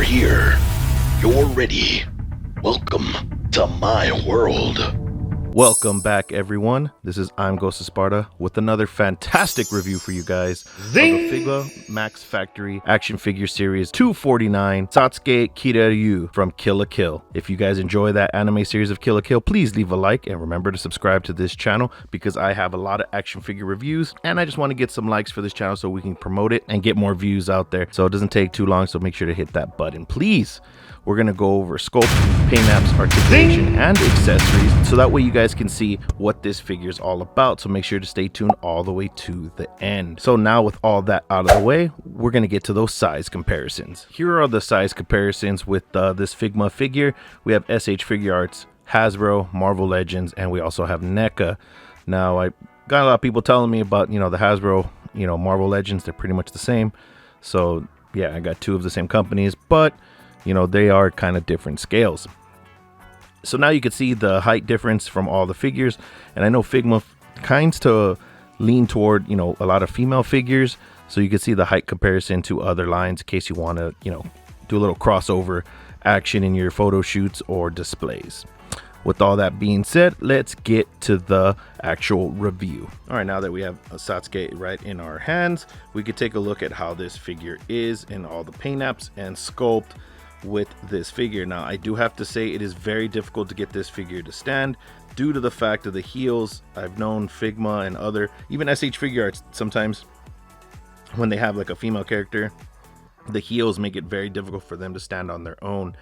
here. You're ready. Welcome to my world. Welcome back, everyone. This is I'm Ghost of Sparta with another fantastic review for you guys of the Figma Max Factory action figure series 249 Satsuki Kiryuin from Kill la Kill. If you guys enjoy that anime series of Kill la Kill, please leave a like and remember to subscribe to this channel because I have a lot of action figure reviews and I just want to get some likes for this channel so we can promote it and get more views out there. So it doesn't take too long, so make sure to hit that button, please. We're going to go over sculpt, paint apps, articulation, and accessories so that way you guys can see what this figure is all about. So make sure to stay tuned all the way to the end. So now with all that out of the way, we're going to get to those size comparisons. Here are the size comparisons with this Figma figure. We have SH Figurarts, Hasbro, Marvel Legends, and we also have NECA. Now, I got a lot of people telling me about, the Hasbro, Marvel Legends. They're pretty much the same. So yeah, I got two of the same companies, but they are kind of different scales. So now you can see the height difference from all the figures. And I know Figma kinds to lean toward, a lot of female figures. So you can see the height comparison to other lines in case you want to, do a little crossover action in your photo shoots or displays. With all that being said, let's get to the actual review. All right, now that we have a Satsuki right in our hands, we could take a look at how this figure is in all the paint apps and sculpt with this figure. Now, I do have to say it is very difficult to get this figure to stand due to the fact of the heels. I've known Figma and other, even SH Figurarts, sometimes when they have like a female character, the heels make it very difficult for them to stand on their own.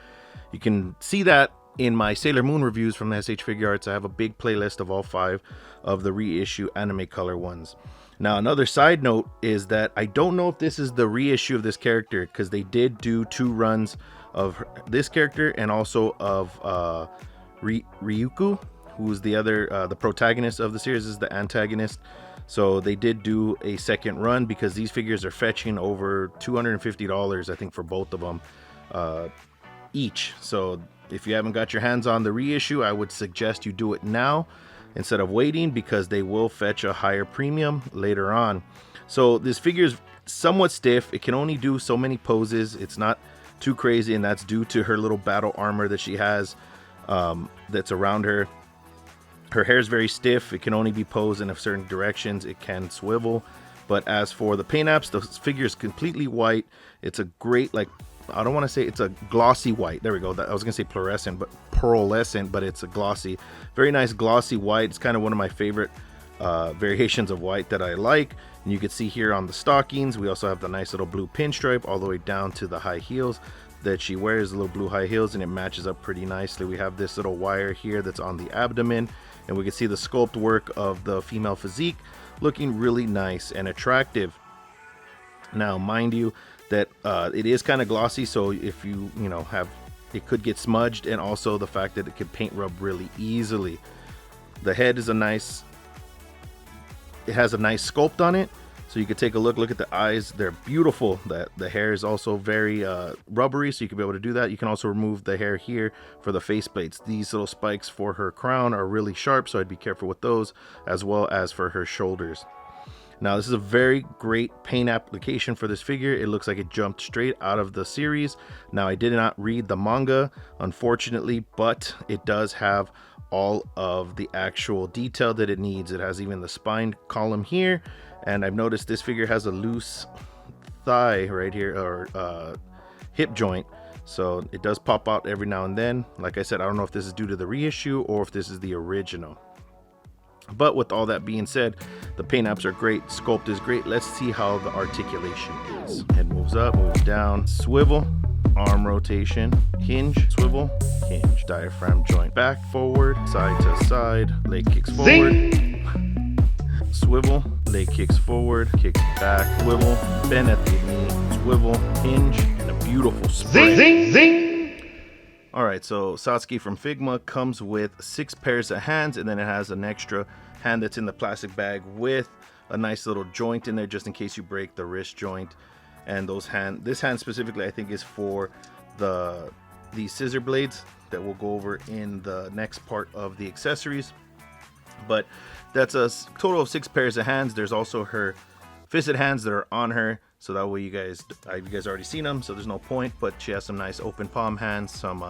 You can see that in my Sailor Moon reviews from the SH Figurarts. I have a big playlist of all 5 of the reissue anime color ones. Now, another side note is that I don't know if this is the reissue of this character because they did do 2 runs of this character and also of Ryuko, who's the other the protagonist of the series, is the antagonist. So they did do a second run because these figures are fetching over $250, I think, for both of them each. So if you haven't got your hands on the reissue, I would suggest you do it now instead of waiting because they will fetch a higher premium later on. So this figure is somewhat stiff. It can only do so many poses. It's not too crazy, and that's due to her little battle armor that she has that's around her. Her hair is very stiff. It can only be posed in certain directions. It can swivel. But as for the paint apps, the figure is completely white. It's a great, I don't want to say it's a glossy white. There we go. I was going to say pearlescent, but it's a glossy, very nice glossy white. It's kind of one of my favorite variations of white that I like. And you can see here on the stockings, we also have the nice little blue pinstripe all the way down to the high heels that she wears, the little blue high heels, and it matches up pretty nicely. We have this little wire here that's on the abdomen, and we can see the sculpt work of the female physique looking really nice and attractive. Now, mind you, that it is kind of glossy, so if you have, it could get smudged, and also the fact that it could paint rub really easily. The head is it has a nice sculpt on it, so you could take a look at the eyes. They're beautiful. The hair is also very rubbery, so you can be able to do that. You can also remove the hair here for the face plates. These little spikes for her crown are really sharp, so I'd be careful with those, as well as for her shoulders. Now, this is a very great paint application for this figure. It looks like it jumped straight out of the series. Now, I did not read the manga, unfortunately, but it does have all of the actual detail that it needs. It has even the spine column here, and I've noticed this figure has a loose thigh right here, or hip joint, so it does pop out every now and then. Like I said, I don't know if this is due to the reissue or if this is the original. But with all that being said, the paint apps are great, sculpt is great. Let's see how the articulation is. Head moves up, moves down, swivel, arm rotation, hinge, swivel, hinge, diaphragm joint back, forward, side to side, leg kicks forward, swivel, leg kicks forward, kicks back, swivel, bend at the knee, swivel, hinge, and a beautiful spread. Zing, zing, zing. All right, so Satsuki from Figma comes with 6 pairs of hands, and then it has an extra hand that's in the plastic bag with a nice little joint in there just in case you break the wrist joint. And this hand specifically, I think, is for these scissor blades that we'll go over in the next part of the accessories. But that's a total of 6 pairs of hands. There's also her fisted hands that are on her So that way you guys already seen them, so there's no point. But she has some nice open palm hands, some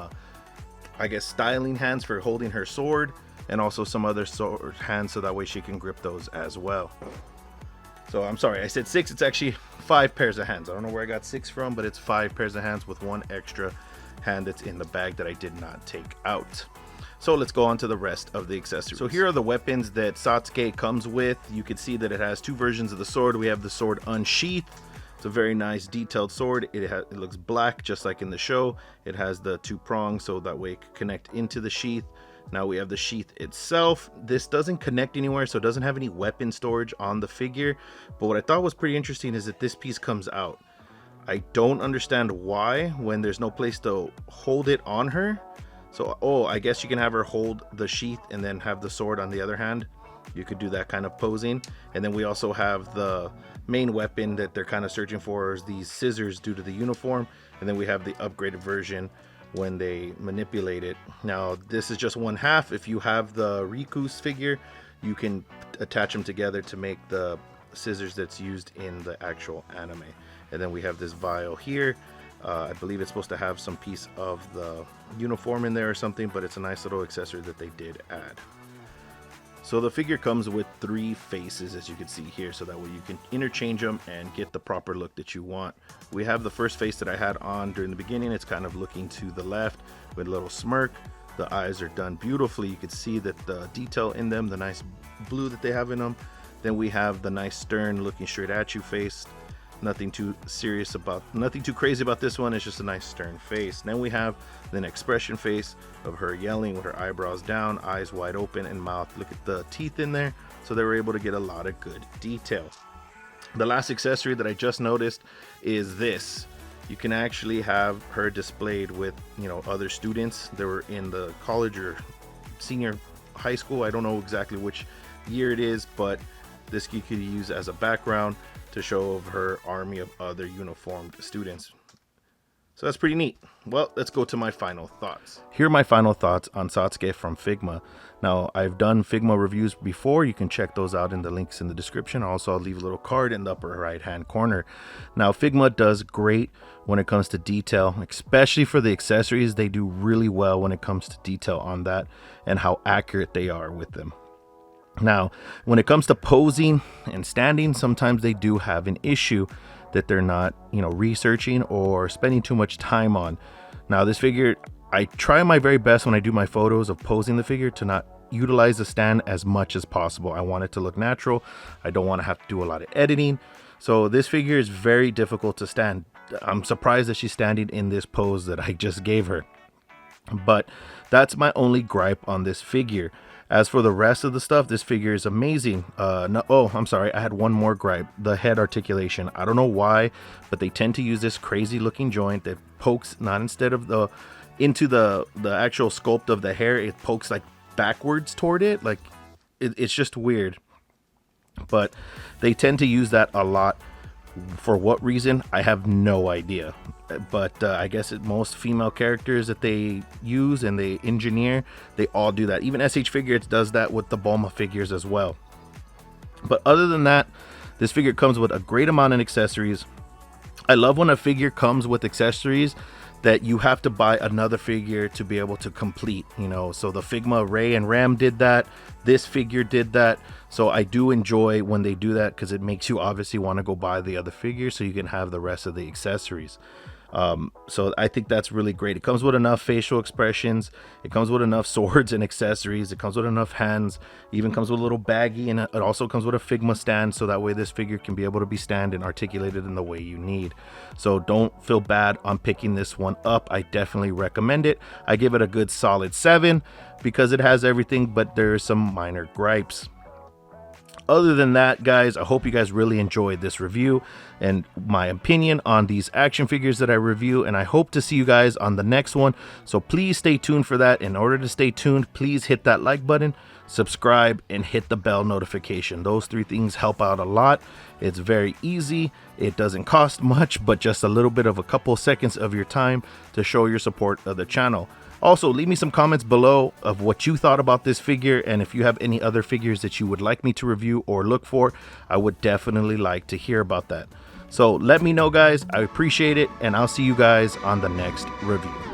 I guess styling hands for holding her sword, and also some other sword hands so that way she can grip those as well. So I'm sorry, I said 6, it's actually 5 pairs of hands. I don't know where I got 6 from, but it's 5 pairs of hands with 1 extra hand that's in the bag that I did not take out. So let's go on to the rest of the accessories. So here are the weapons that Satsuki comes with. You can see that it has 2 versions of the sword. We have the sword unsheathed. It's a very nice detailed sword. It looks black just like in the show. It has the 2 prongs so that way it can connect into the sheath. Now we have the sheath itself. This doesn't connect anywhere, so it doesn't have any weapon storage on the figure. But what I thought was pretty interesting is that this piece comes out. I don't understand why when there's no place to hold it on her. So, oh, I guess you can have her hold the sheath and then have the sword on the other hand. You could do that kind of posing. And then we also have the main weapon that they're kind of searching for, is these scissors due to the uniform. And then we have the upgraded version when they manipulate it. Now this is just 1/2. If you have the Riku's figure, you can attach them together to make the scissors that's used in the actual anime. And then we have this vial here. I believe it's supposed to have some piece of the uniform in there or something, but it's a nice little accessory that they did add. So the figure comes with 3 faces, as you can see here, so that way you can interchange them and get the proper look that you want. We have the first face that I had on during the beginning. It's kind of looking to the left with a little smirk. The eyes are done beautifully. You can see that the detail in them, the nice blue that they have in them. Then we have the nice stern looking straight at you face. Nothing too crazy about this one. It's just a nice stern face. Then we have an expression face of her yelling with her eyebrows down, eyes wide open, and mouth. Look at the teeth in there. So they were able to get a lot of good detail. The last accessory that I just noticed is this. You can actually have her displayed with, you know, other students that were in the college or senior high school. I don't know exactly which year it is, but this you could use as a background to show of her army of other uniformed students. So that's pretty neat. Well, let's go to my final thoughts. Here are my final thoughts on Satsuki from Figma. Now, I've done Figma reviews before. You can check those out in the links in the description. Also, I'll leave a little card in the upper right hand corner. Now, Figma does great when it comes to detail, especially for the accessories. They do really well when it comes to detail on that and how accurate they are with them. Now, when it comes to posing and standing, sometimes they do have an issue that they're not, you know, researching or spending too much time on. Now, this figure, I try my very best when I do my photos of posing the figure to not utilize the stand as much as possible. I want it to look natural. I don't want to have to do a lot of editing. So this figure is very difficult to stand. I'm surprised that she's standing in this pose that I just gave her. But that's my only gripe on this figure. As for the rest of the stuff, this figure is amazing. I'm sorry, I had one more gripe. The head articulation. I don't know why, but they tend to use this crazy looking joint that pokes not instead of into the actual sculpt of the hair. It pokes like backwards toward it. Like it's just weird. But they tend to use that a lot. For what reason, I have no idea. But I guess most female characters that they use and they engineer, they all do that. Even SH Figures does that with the Bulma figures as well. But other than that, this figure comes with a great amount of accessories. I love when a figure comes with accessories that you have to buy another figure to be able to complete, you know. So the Figma Ray and Ram did that. This figure did that. So I do enjoy when they do that because it makes you obviously want to go buy the other figure so you can have the rest of the accessories. So I think that's really great. It comes with enough facial expressions. It comes with enough swords and accessories. It comes with enough hands. It even comes with a little baggie, and it also comes with a Figma stand, so that way this figure can be able to be stand and articulated in the way you need. So don't feel bad on picking this one up. I definitely recommend it. I give it a good solid 7 because it has everything, but there are some minor gripes. Other than that, guys, I hope you guys really enjoyed this review and my opinion on these action figures that I review, and I hope to see you guys on the next one. So please stay tuned for that. In order to stay tuned, please hit that like button, subscribe, and hit the bell notification. Those 3 things help out a lot. It's very easy. It doesn't cost much, but just a little bit of a couple seconds of your time to show your support of the channel. Also, leave me some comments below of what you thought about this figure, and if you have any other figures that you would like me to review or look for, I would definitely like to hear about that. So let me know, guys. I appreciate it, and I'll see you guys on the next review.